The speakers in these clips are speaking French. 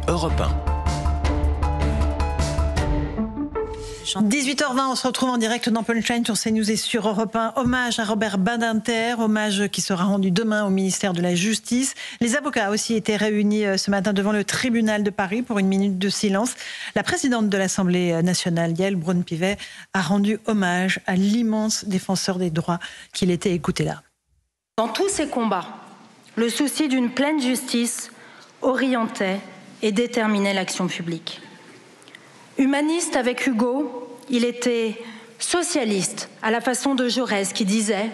c'est Europe 1. 18h20, on se retrouve en direct dans Punchline sur CNews et sur Europe 1. Hommage à Robert Badinter, hommage qui sera rendu demain au ministère de la Justice. Les avocats aussi étaient réunis ce matin devant le tribunal de Paris pour une minute de silence. La présidente de l'Assemblée nationale, Yaël Braun-Pivet, a rendu hommage à l'immense défenseur des droits qu'il était. Écoutez là. Dans tous ces combats, le souci d'une pleine justice orientait et déterminait l'action publique. Humaniste avec Hugo, il était socialiste à la façon de Jaurès qui disait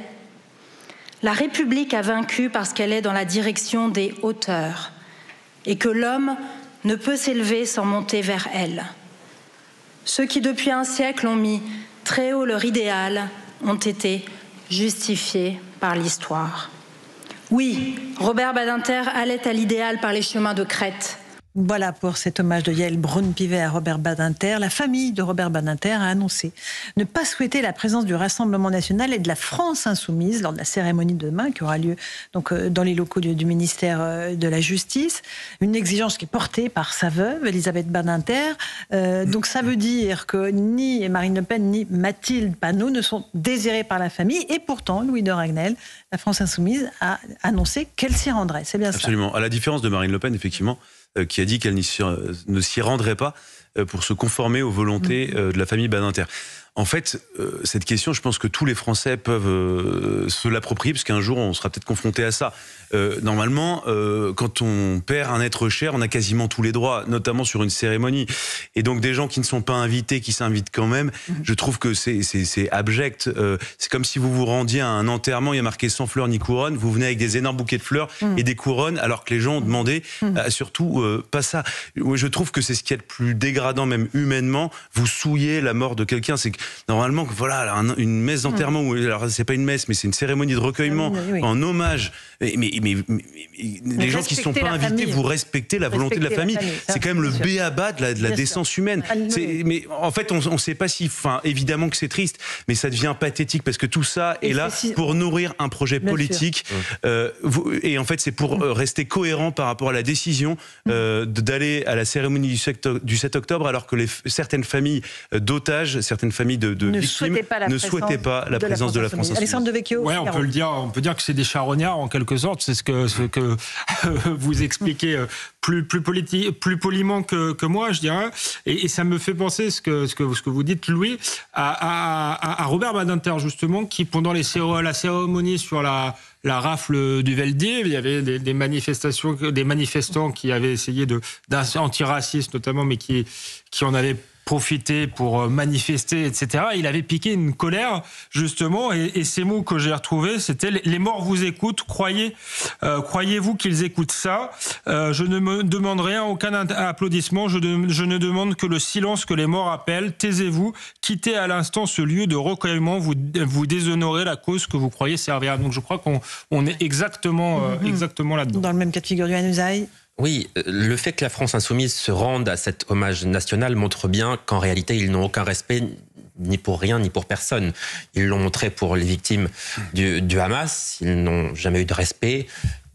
« La République a vaincu parce qu'elle est dans la direction des hauteurs et que l'homme ne peut s'élever sans monter vers elle. Ceux qui depuis un siècle ont mis très haut leur idéal ont été justifiés par l'histoire. Oui, Robert Badinter allait à l'idéal par les chemins de crête. » Voilà pour cet hommage de Yaël Braun-Pivet à Robert Badinter. La famille de Robert Badinter a annoncé ne pas souhaiter la présence du Rassemblement national et de la France insoumise lors de la cérémonie de demain qui aura lieu donc dans les locaux du ministère de la Justice. Une exigence qui est portée par sa veuve, Elisabeth Badinter. Donc ça veut dire que ni Marine Le Pen ni Mathilde Panot ne sont désirées par la famille. Et pourtant, Louis de Ragnel, la France insoumise, a annoncé qu'elle s'y rendrait. C'est bien ça. Absolument. À la différence de Marine Le Pen, effectivement, qui a dit qu'elle ne s'y rendrait pas pour se conformer aux volontés de la famille Badinter. En fait, cette question, je pense que tous les Français peuvent se l'approprier, parce qu'un jour, on sera peut-être confronté à ça. Normalement, quand on perd un être cher, on a quasiment tous les droits, notamment sur une cérémonie. Et donc, des gens qui ne sont pas invités, qui s'invitent quand même, je trouve que c'est abject. C'est comme si vous vous rendiez à un enterrement, il y a marqué sans fleurs ni couronne, vous venez avec des énormes bouquets de fleurs et des couronnes, alors que les gens ont demandé surtout pas ça. Je trouve que c'est ce qui est le plus dégradant, même humainement. Vous souillez la mort de quelqu'un. C'est que normalement, voilà, une messe d'enterrement, alors c'est pas une messe, mais c'est une cérémonie de recueillement en hommage. Mais les gens qui ne sont pas invités, vous respectez la volonté de la famille. C'est quand même le b.a.-ba de la décence humaine. Mais en fait, on ne sait pas si... Enfin, évidemment que c'est triste, mais ça devient pathétique parce que tout ça est là pour nourrir un projet politique. Et en fait, c'est pour rester cohérent par rapport à la décision d'aller à la cérémonie du 7 octobre, alors que certaines familles d'otages, certaines familles de victimes ne souhaitaient pas la présence de la France insoumise. Alexandre Devecchio. Ouais, on peut dire que c'est des charognards en quelque sorte. C'est ce que vous expliquez plus poliment que moi, je dirais. Et ça me fait penser ce que vous dites, Louis, à Robert Badinter justement, qui pendant la cérémonie sur la rafle du Veldiv, il y avait des manifestants qui avaient essayé d'antiracisme notamment, mais qui en avaient profiter pour manifester, etc. Il avait piqué une colère, justement, et ces mots que j'ai retrouvés, c'était « Les morts vous écoutent, croyez-vous qu'ils écoutent ça ? Je ne me demande rien, aucun applaudissement, je ne demande que le silence que les morts appellent. Taisez-vous, quittez à l'instant ce lieu de recueillement, vous déshonorez la cause que vous croyez servir. » Donc je crois qu'on est exactement là-dedans. Dans le même cas de figure du Hanouzaï. Oui, le fait que la France insoumise se rende à cet hommage national montre bien qu'en réalité, ils n'ont aucun respect ni pour rien, ni pour personne. Ils l'ont montré pour les victimes du Hamas, ils n'ont jamais eu de respect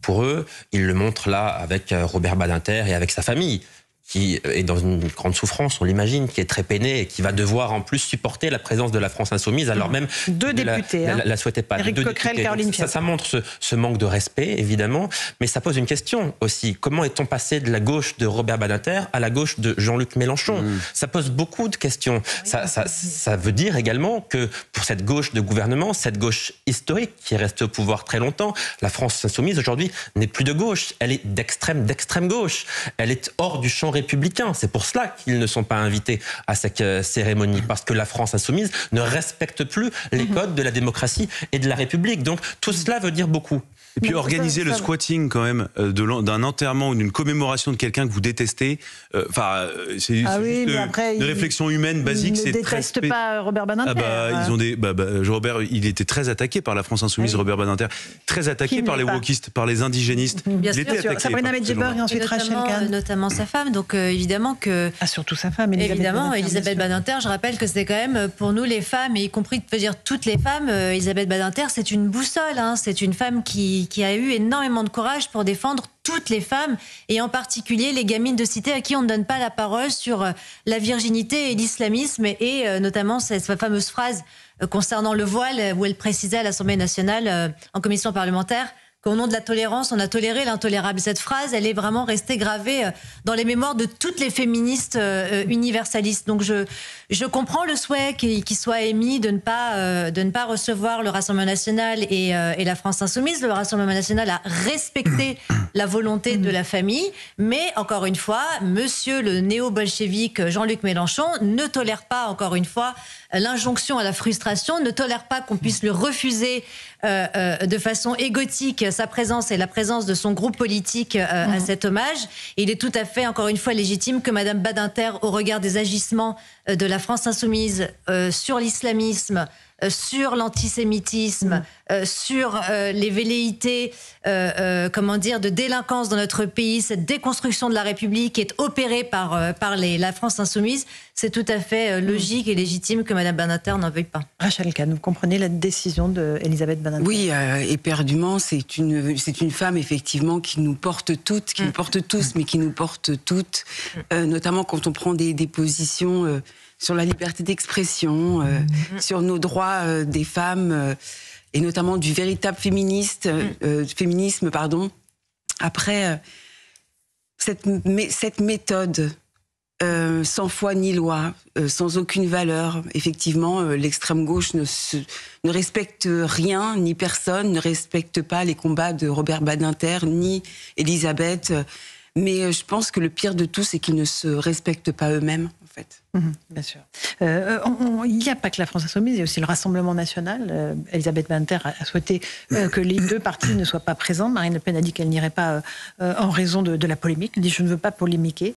pour eux. Ils le montrent là avec Robert Badinter et avec sa famille, qui est dans une grande souffrance, on l'imagine, qui est très peinée et qui va devoir en plus supporter la présence de la France insoumise, alors même deux députés, la souhaitait pas. Éric Coquerel, Caroline Fiat. Ça montre ce manque de respect, évidemment, mais ça pose une question aussi. Comment est-on passé de la gauche de Robert Badinter à la gauche de Jean-Luc Mélenchon ? Ça pose beaucoup de questions. Ça veut dire également que pour cette gauche de gouvernement, cette gauche historique qui est restée au pouvoir très longtemps, la France insoumise aujourd'hui n'est plus de gauche, elle est d'extrême gauche. Elle est hors du champ républicains. C'est pour cela qu'ils ne sont pas invités à cette cérémonie, parce que la France insoumise ne respecte plus les codes de la démocratie et de la République. Donc tout cela veut dire beaucoup. Et puis organiser le squatting quand même d'un enterrement ou d'une commémoration de quelqu'un que vous détestez, c'est une réflexion humaine basique. Ils ne détestent pas Robert Badinter. Robert, il était très attaqué par la France insoumise, Robert Badinter, très attaqué par les wokistes, par les indigénistes. Bien sûr. Sabrina Medjeber et ensuite Rachel Kahn. Notamment sa femme, donc évidemment que... surtout sa femme, Elisabeth Badinter, je rappelle que c'est quand même, pour nous les femmes, et y compris, peut dire toutes les femmes, Elisabeth Badinter, c'est une boussole, c'est une femme qui a eu énormément de courage pour défendre toutes les femmes, et en particulier les gamines de cité à qui on ne donne pas la parole sur la virginité et l'islamisme, et notamment cette fameuse phrase concernant le voile, où elle précisait à l'Assemblée nationale, en commission parlementaire, qu'au nom de la tolérance, on a toléré l'intolérable. Cette phrase, elle est vraiment restée gravée dans les mémoires de toutes les féministes universalistes. Donc je comprends le souhait qui soit émis de ne pas recevoir le Rassemblement national et la France insoumise. Le Rassemblement national a respecté la volonté de la famille, mais encore une fois, monsieur le néo-bolchevique Jean-Luc Mélenchon ne tolère pas, encore une fois, l'injonction à la frustration, ne tolère pas qu'on puisse lui refuser de façon égotique sa présence et la présence de son groupe politique à cet hommage. Et il est tout à fait, encore une fois, légitime que Madame Badinter, au regard des agissements de la France insoumise sur l'islamisme, sur l'antisémitisme, sur les velléités, de délinquance dans notre pays, cette déconstruction de la République qui est opérée par la France insoumise, c'est tout à fait logique et légitime que Madame Badinter n'en veuille pas. Rachel Kahn, vous comprenez la décision d'Elisabeth Badinter? Oui, éperdument, c'est une femme effectivement qui nous porte toutes, qui nous porte tous, mais qui nous porte toutes, notamment quand on prend des positions sur la liberté d'expression, sur nos droits des femmes, et notamment du véritable féminisme. Après, cette méthode, sans foi ni loi, sans aucune valeur, effectivement, l'extrême gauche ne respecte rien, ni personne, ne respecte pas les combats de Robert Badinter, ni Elisabeth. Mais je pense que le pire de tout, c'est qu'ils ne se respectent pas eux-mêmes, en fait. Bien sûr. Il n'y a pas que la France insoumise, il y a aussi le Rassemblement national. Elisabeth Badinter a souhaité que les deux partis ne soient pas présents. Marine Le Pen a dit qu'elle n'irait pas en raison de la polémique. Elle dit « je ne veux pas polémiquer ».